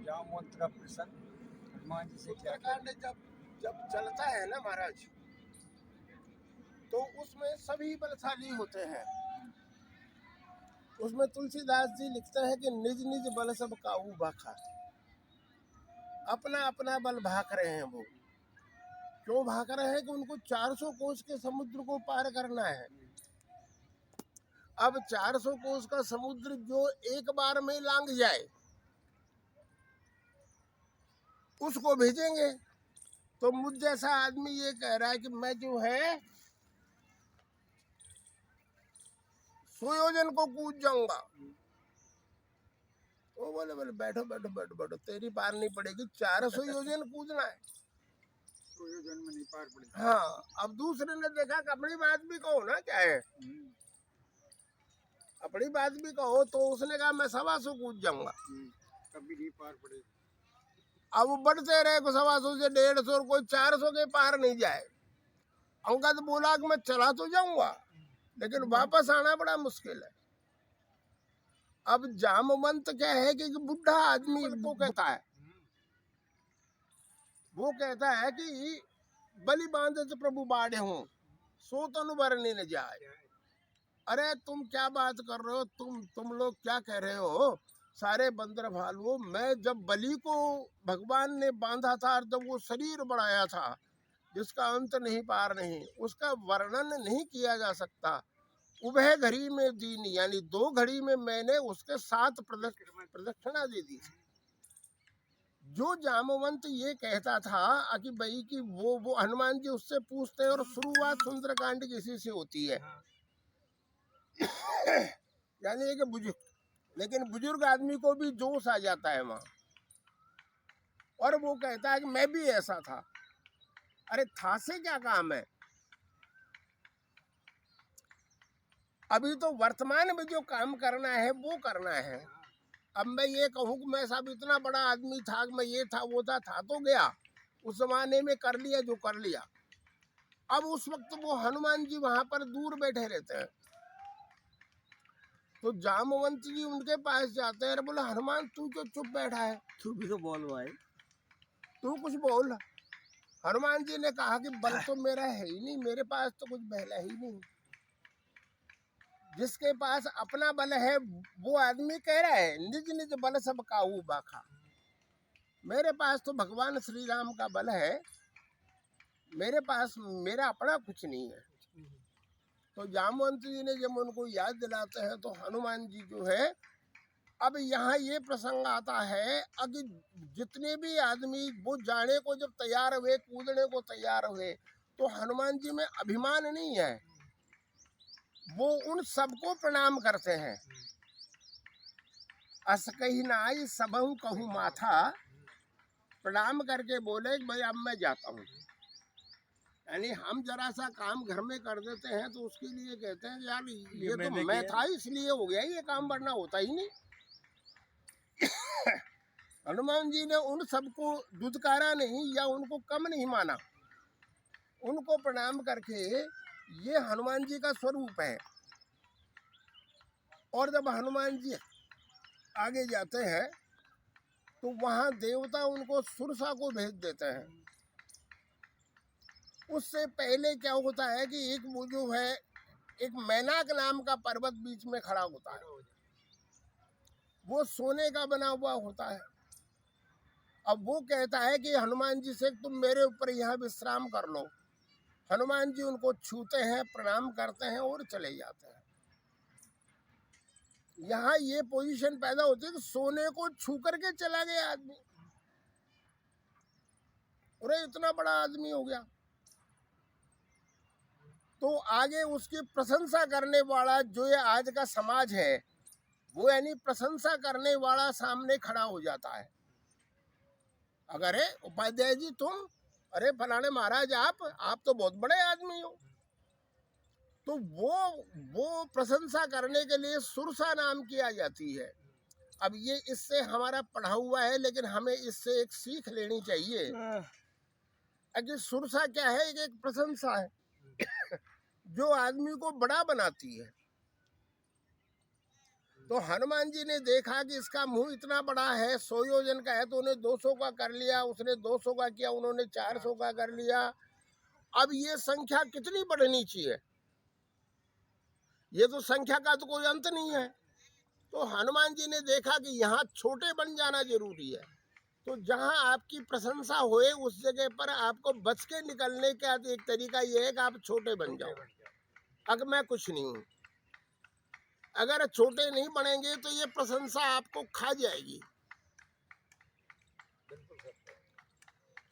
जामवंत का प्रसंग हनुमान जी से क्या सुंदरकांड जब चलता है ना महाराज, तो उसमें सभी बलशाली होते हैं। उसमें तुलसीदास जी लिखते हैं कि निज निज बल सब काहू भाखा। अपना अपना बल भाग रहे हैं वो। क्यों भाग रहे हैं? कि उनको 400 कोस के समुद्र को पार करना है। अब 400 कोस का समुद्र जो एक बार में लांग जाए उसको भेजेंगे। तो मुझ जैसा आदमी ये कह रहा है कि मैं जो है सुयोजन को कूद जाऊंगा। वो बोले बोले बैठो बैठो बैठो बैठो, तेरी पार नहीं पड़ेगी, 400 योजन कूदना है। सुयोजन में नहीं पार पड़ेगी। हाँ, अब दूसरे ने देखा कि अपनी बात भी कहो ना, क्या है अपनी बात भी कहो, तो उसने कहा मैं 125 कूद जाऊंगा। कभी नहीं पार पड़ेगी। अब वो बढ़ते रहे, को 125 से 150, कोई 400 के पार नहीं जाए। अंगद बोला कि मैं चला तो जाऊंगा लेकिन वापस आना बड़ा मुश्किल है। अब जामवंत क्या है कि बुढ़ा आदमी वो कहता है, कि बलि बांधे तो प्रभु बाढ़े हो, सो तनु बरने न जाए। अरे तुम क्या बात कर रहे हो? तुम लोग क्या कह रहे हो? सारे बंदर भालू, मैं जब बलि को भगवान ने बांधा था, जब वो शरीर बढ़ाया था जिसका अंत नहीं पार नहीं, उसका वर्णन नहीं किया जा सकता। उभय घड़ी में दीन, यानी 2 घड़ी में मैंने उसके 7 प्रदक्षिणा दे दी। जो जामवंत ये कहता था कि भाई कि वो हनुमान जी उससे पूछते हैं, और शुरुआत सुंदरकांड किसी से होती है। यानी कि बुजुर्ग, लेकिन बुजुर्ग आदमी को भी जोश आ जाता है वहां, और वो कहता है कि मैं भी ऐसा था। अरे था से क्या काम है? अभी तो वर्तमान में जो काम करना है वो करना है। अब मैं ये कहूँ कि मैं साहब इतना बड़ा आदमी था, मैं ये था वो था तो गया, उस जमाने में कर लिया जो कर लिया। अब उस वक्त वो हनुमान जी वहां पर दूर बैठे रहते हैं, तो जामवंत जी उनके पास जाते हैं। बोले हनुमान तू क्यों चुप बैठा है? तू भी तो बोल भाई, तू कुछ बोल। हनुमान जी ने कहा कि बल तो मेरा है ही नहीं, मेरे पास तो कुछ बहला ही नहीं। जिसके पास अपना बल है वो आदमी कह रहा है निज निज बल सब काहू बाखा। मेरे पास तो भगवान श्री राम का बल है, मेरे पास मेरा अपना कुछ नहीं है। तो जामवंत जी ने जब उनको याद दिलाते हैं तो हनुमान जी जो है, अब यहाँ ये प्रसंग आता है कि जितने भी आदमी वो जाने को जब तैयार हुए, कूदने को तैयार हुए, तो हनुमान जी में अभिमान नहीं है। वो उन सबको प्रणाम करते हैं। अस कही नाई सबहु कहूँ माथा, प्रणाम करके बोले भाई अब मैं जाता हूँ। यानी हम जरा सा काम घर में कर देते हैं तो उसके लिए कहते हैं यार ये तो मैं था इसलिए हो गया, ये काम वरना होता ही नहीं। हनुमान जी ने उन सबको दुदकारा नहीं या उनको कम नहीं माना, उनको प्रणाम करके, ये हनुमान जी का स्वरूप है। और जब हनुमान जी आगे जाते हैं तो वहां देवता उनको सुरसा को भेज देते हैं। उससे पहले क्या होता है कि एक वो जो है, एक मैनाक नाम का पर्वत बीच में खड़ा होता है, वो सोने का बना हुआ होता है। अब वो कहता है कि हनुमान जी से तुम मेरे ऊपर यहाँ विश्राम कर लो। हनुमान जी उनको छूते हैं, प्रणाम करते हैं और चले जाते हैं। यहाँ ये पोजीशन पैदा होती है कि सोने को छू करके चला गया आदमी, अरे इतना बड़ा आदमी हो गया। तो आगे उसकी प्रशंसा करने वाला जो ये आज का समाज है, वो यानी प्रशंसा करने वाला सामने खड़ा हो जाता है। अगर उपाध्याय जी तुम, अरे फलाने महाराज आप तो बहुत बड़े आदमी हो। तो वो प्रशंसा करने के लिए सुरसा नाम किया जाती है। अब ये इससे हमारा पढ़ा हुआ है, लेकिन हमें इससे एक सीख लेनी चाहिए कि सुरसा क्या है? एक प्रशंसा है जो आदमी को बड़ा बनाती है। तो हनुमान जी ने देखा कि इसका मुंह इतना बड़ा है, 100 योजन का है, तो उन्हें 200 का कर लिया, उसने 200 का किया, उन्होंने 400 का कर लिया। अब ये संख्या कितनी बढ़नी चाहिए? ये तो संख्या का तो कोई अंत नहीं है। तो हनुमान जी ने देखा कि यहाँ छोटे बन जाना जरूरी है। तो जहाँ आपकी प्रशंसा होए उस जगह पर आपको बच के निकलने का एक तरीका ये है कि आप छोटे बन जाओ। अब मैं कुछ नहीं हूँ, अगर छोटे नहीं बनेंगे तो ये प्रशंसा आपको खा जाएगी।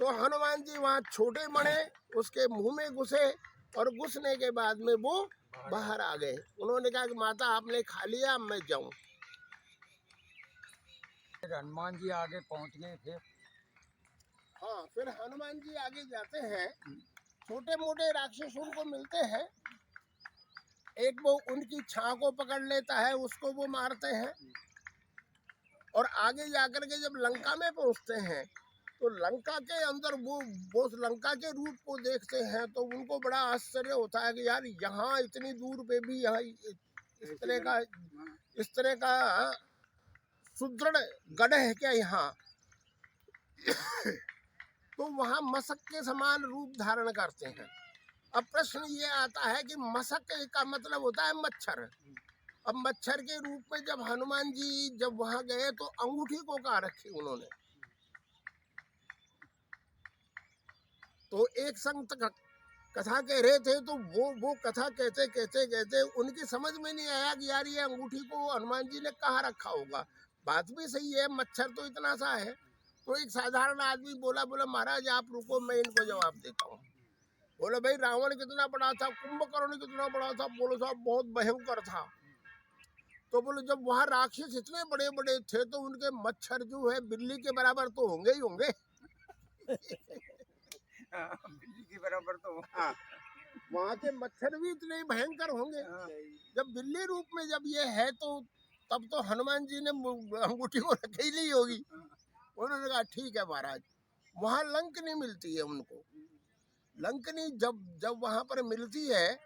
तो हनुमान जी वहाँ छोटे बने, उसके मुंह में घुसे और घुसने के बाद में वो बाहर आ गए। उन्होंने कहा कि माता आपने खा लिया, अब मैं जाऊं। फिर हनुमान जी आगे पहुंच गए। फिर हाँ, फिर हनुमान जी आगे जाते हैं, छोटे मोटे राक्षस उनको मिलते हैं, एक वो उनकी छां को पकड़ लेता है, उसको वो मारते हैं। और आगे जाकर के जब लंका में पहुंचते हैं तो लंका के अंदर वो लंका के रूप को देखते हैं तो उनको बड़ा आश्चर्य होता है कि यार यहाँ इतनी दूर पे भी यहाँ इस तरह का सुदृढ़ गढ़ है क्या यहाँ? तो वहाँ मशक के समान रूप धारण करते हैं। अब प्रश्न ये आता है कि मशक का मतलब होता है मच्छर। अब मच्छर के रूप में जब हनुमान जी जब वहां गए तो अंगूठी को कहाँ रखी उन्होंने? तो एक संग कथा कह रहे थे, तो वो कथा कहते कहते कहते उनकी समझ में नहीं आया कि यार ये अंगूठी को हनुमान जी ने कहाँ रखा होगा। बात भी सही है, मच्छर तो इतना सा है। तो एक साधारण आदमी बोला महाराज आप रुको, मैं इनको जवाब देता हूँ। बोले भाई रावण कितना बड़ा था, कुंभकर्ण कितना बड़ा था? बोलो साहब बहुत भयंकर था। तो बोले जब वहाँ राक्षस इतने बड़े बड़े थे तो उनके मच्छर जो है बिल्ली के बराबर तो होंगे ही होंगे। बिल्ली के बराबर तो हाँ, वहाँ के मच्छर भी इतने ही भयंकर होंगे। जब बिल्ली रूप में जब ये है तो तब तो हनुमान जी ने अंगूठी को रखी ही नहीं होगी। उन्होंने कहा ठीक है महाराज। वहाँ लंकनी मिलती है उनको। लंकनी जब वहाँ पर मिलती है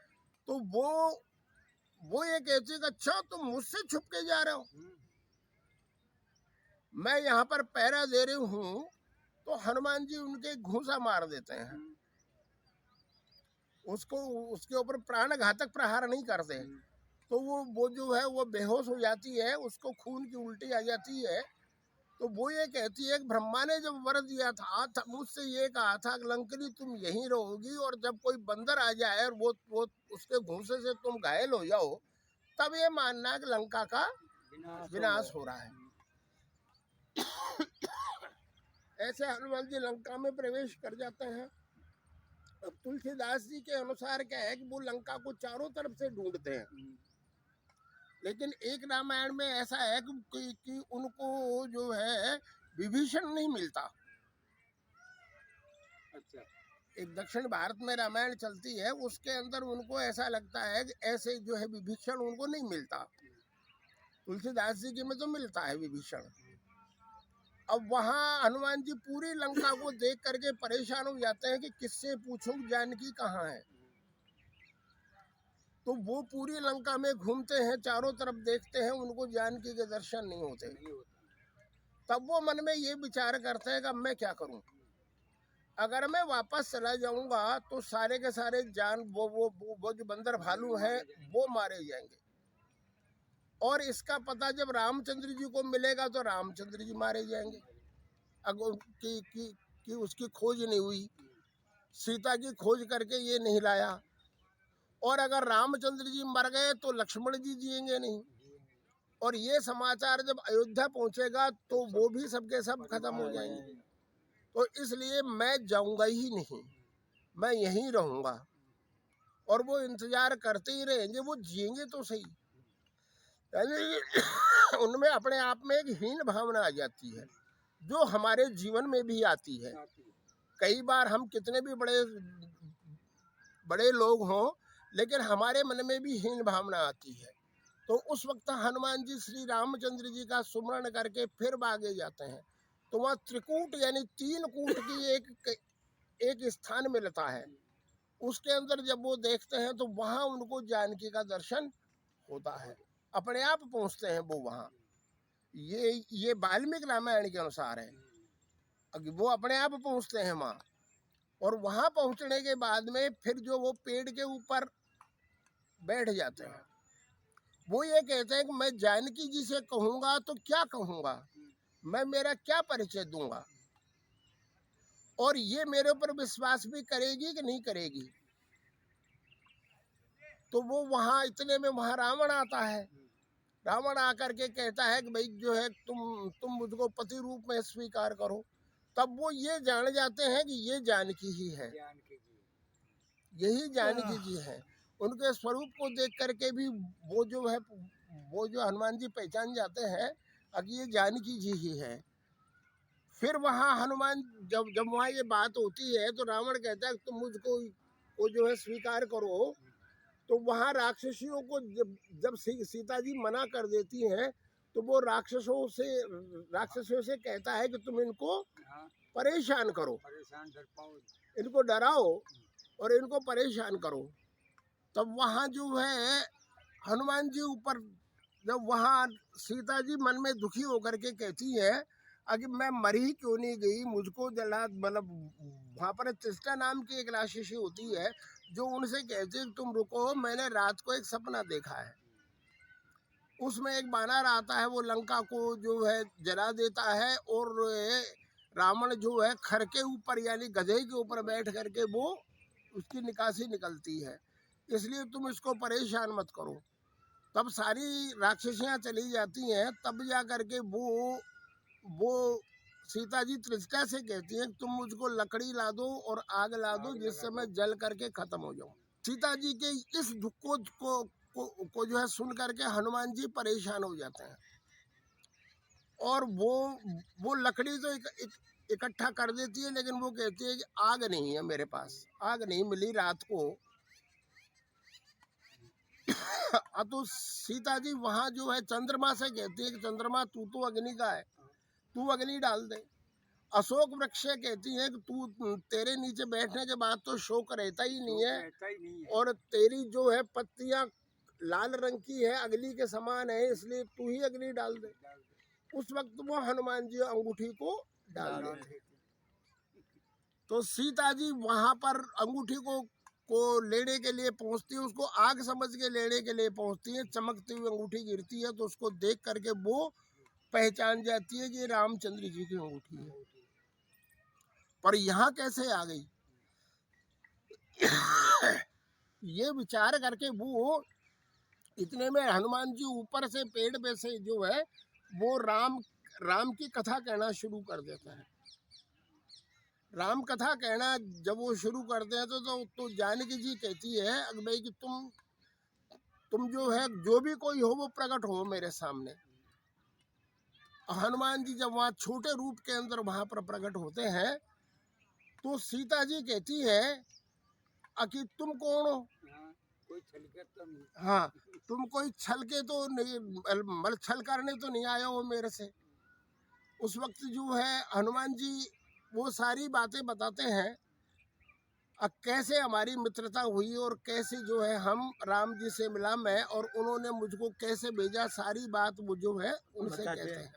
तो वो ये कहती है कि अच्छा तुम मुझसे छुप के जा रहे हो, मैं यहाँ पर पहरा दे रही हूँ। तो हनुमान जी उनके घूंसा मार देते हैं, उसको उसके ऊपर प्राण घातक प्रहार नहीं करते। तो वो जो है वो बेहोश हो जाती है, उसको खून की उल्टी आ जाती है। तो वो ये कहती है कि ब्रह्मा ने जब वर दिया था मुझसे ये कहा था कि लंकनी तुम यहीं रहोगी और जब कोई बंदर आ जाए और वो उसके घूंसे से तुम घायल हो जाओ तब ये मानना कि लंका का विनाश हो रहा है। ऐसे हनुमान जी लंका में प्रवेश कर जाते हैं। अब तुलसीदास जी के अनुसार क्या है कि वो लंका को चारों तरफ से ढूंढते हैं, लेकिन एक रामायण में ऐसा है कि उनको जो है विभीषण नहीं मिलता। अच्छा, एक दक्षिण भारत में रामायण चलती है, उसके अंदर उनको ऐसा लगता है कि ऐसे जो है विभीषण उनको नहीं मिलता। तुलसीदास जी के में तो मिलता है विभीषण। अब वहाँ हनुमान जी पूरी लंका को देख करके परेशान हो जाते हैं कि किससे पूछूं जानकी कहाँ है। तो वो पूरी लंका में घूमते हैं, चारों तरफ देखते हैं, उनको जानकी के दर्शन नहीं होते। तब वो मन में ये विचार करते हैं कि अब मैं क्या करूं? अगर मैं वापस चला जाऊंगा तो सारे के सारे जान वो जो बंदर भालू हैं वो मारे जाएंगे, और इसका पता जब रामचंद्र जी को मिलेगा तो रामचंद्र जी मारे जाएंगे। अगर कि उसकी खोज नहीं हुई, सीता की खोज करके ये नहीं लाया, और अगर रामचंद्र जी मर गए तो लक्ष्मण जी जिएंगे नहीं, और ये समाचार जब अयोध्या पहुंचेगा तो वो भी सबके सब खत्म हो जाएंगे। तो इसलिए मैं जाऊंगा ही नहीं, मैं यहीं रहूंगा, और वो इंतजार करते ही रहेंगे, वो जिएंगे तो सही। उनमें अपने आप में एक हीन भावना आ जाती है जो हमारे जीवन में भी आती है। कई बार हम कितने भी बड़े लोग हों लेकिन हमारे मन में भी हीन भावना आती है। तो उस वक्त हनुमान जी श्री रामचंद्र जी का सुमरण करके फिर आगे जाते हैं। तो वहाँ त्रिकूट यानी 3 कूट की एक स्थान मिलता है, उसके अंदर जब वो देखते हैं तो वहाँ उनको जानकी का दर्शन होता है। अपने आप पहुंचते हैं वो वहाँ। ये वाल्मीकि रामायण के अनुसार है, वो अपने आप पहुंचते हैं वहाँ। और वहाँ पहुंचने के बाद में फिर जो वो पेड़ के ऊपर बैठ जाते हैं, वो ये कहते हैं कि मैं जानकी जी से कहूंगा तो क्या कहूंगा, मैं मेरा क्या परिचय दूंगा, और ये मेरे ऊपर विश्वास भी करेगी कि नहीं करेगी। तो वो वहाँ इतने में वहाँ रावण आता है। रावण आकर के कहता है कि भाई जो है तुम मुझको पति रूप में स्वीकार करो। तब वो ये जान जाते हैं कि ये जानकी ही है, यही जानकी जी है। उनके स्वरूप को देख करके भी वो जो हनुमान जी पहचान जाते हैं कि ये जानकी जी ही है। फिर वहाँ हनुमान जब वहाँ ये बात होती है तो रावण कहता है तुम मुझको वो जो है स्वीकार करो। तो वहाँ राक्षसियों को जब सीता जी मना कर देती हैं तो वो राक्षसों से कहता है कि तुम इनको परेशान करो, इनको डराओ और इनको परेशान करो। तब वहाँ जो है हनुमान जी ऊपर, जब वहाँ सीता जी मन में दुखी होकर के कहती है कि मैं मरी क्यों नहीं गई, मुझको जला, मतलब वहाँ पर त्रिष्टा नाम की एक राक्षसी होती है जो उनसे कहती है तुम रुको, मैंने रात को एक सपना देखा है। उसमें एक बानर आता है, वो लंका को जो है जला देता है और रावण जो है खर के ऊपर यानी गधे के ऊपर बैठ करके वो उसकी निकासी निकलती है, इसलिए तुम इसको परेशान मत करो। तब सारी राक्षसियां चली जाती हैं। तब जा करके वो सीता जी त्रिष्टा से कहती है तुम मुझको लकड़ी ला दो और आग ला दो जिससे मैं जल करके खत्म हो जाऊं। सीता जी के इस दुख को जो है सुन करके हनुमान जी परेशान हो जाते हैं और वो लकड़ी तो इकट्ठा कर देती है, लेकिन वो कहती है कि आग नहीं है मेरे पास, आग नहीं मिली रात को। तो सीता जी वहां जो है चंद्रमा से कहती है कि चंद्रमा तू तो अग्नि का है, तू अग्नि डाल दे। अशोक वृक्ष कहती है कि तेरे नीचे बैठने के बाद तो शोक रहता ही नहीं है और तेरी जो है पत्तियां लाल रंग की है, अग्नि के समान है, इसलिए तू ही अग्नि डाल दे। उस वक्त वो हनुमान जी अंगूठी को डाल देते। तो सीता जी वहां पर अंगूठी को लेने के लिए पहुंचती है, उसको आग समझ के लेने के लिए पहुंचती है। चमकती हुई अंगूठी गिरती है तो उसको देख करके वो पहचान जाती है कि रामचंद्र जी की अंगूठी है। पर यहाँ कैसे आ गई ये विचार करके वो इतने में हनुमान जी ऊपर से पेड़ पे से जो है वो राम की कथा कहना शुरू कर देता है। राम कथा कहना जब वो शुरू करते हैं तो जानकी जी कहती है भाई कि तुम जो है जो भी कोई हो वो प्रकट हो मेरे सामने। हनुमान जी जब वहाँ छोटे रूप के अंदर वहां पर प्रकट होते हैं तो सीता जी कहती है कि तुम कौन हो? कोई छल के तो नहीं, हाँ, तुम कोई छल के तो नहीं, मतलब छल करने तो नहीं आया हो मेरे से। उस वक्त जो है हनुमान जी वो सारी बातें बताते हैं, कैसे हमारी मित्रता हुई और कैसे जो है हम राम जी से मिला मैं और उन्होंने मुझको कैसे भेजा, सारी बात वो जो है उनसे कहते हैं।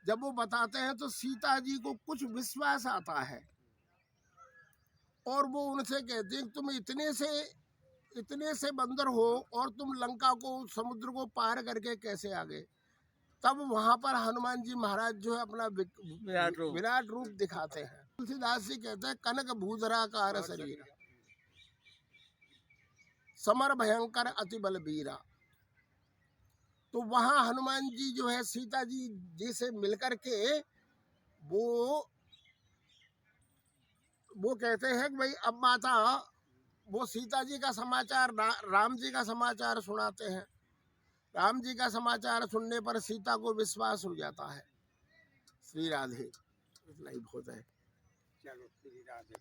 जब वो बताते हैं तो सीता जी को कुछ विश्वास आता है और वो उनसे कहते हैं तुम इतने से बंदर हो और तुम लंका को, समुद्र को पार करके कैसे आ गए। तब वहां पर हनुमान जी महाराज जो है अपना विराट रूप दिखाते हैं। तुलसीदास जी कहते हैं कनक भूधराकार शरीर, समर भयंकर अति बलबीरा। तो वहां हनुमान जी जो है सीता जी से मिलकर के वो कहते हैं कि भाई अब माता, वो सीता जी का समाचार राम जी का समाचार सुनाते हैं। राम जी का समाचार सुनने पर सीता को विश्वास हो जाता है। श्री राधे, इतना ही बहुत है। चलो श्री राधे,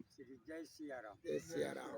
श्री जय सिया राम। जय सिया राम।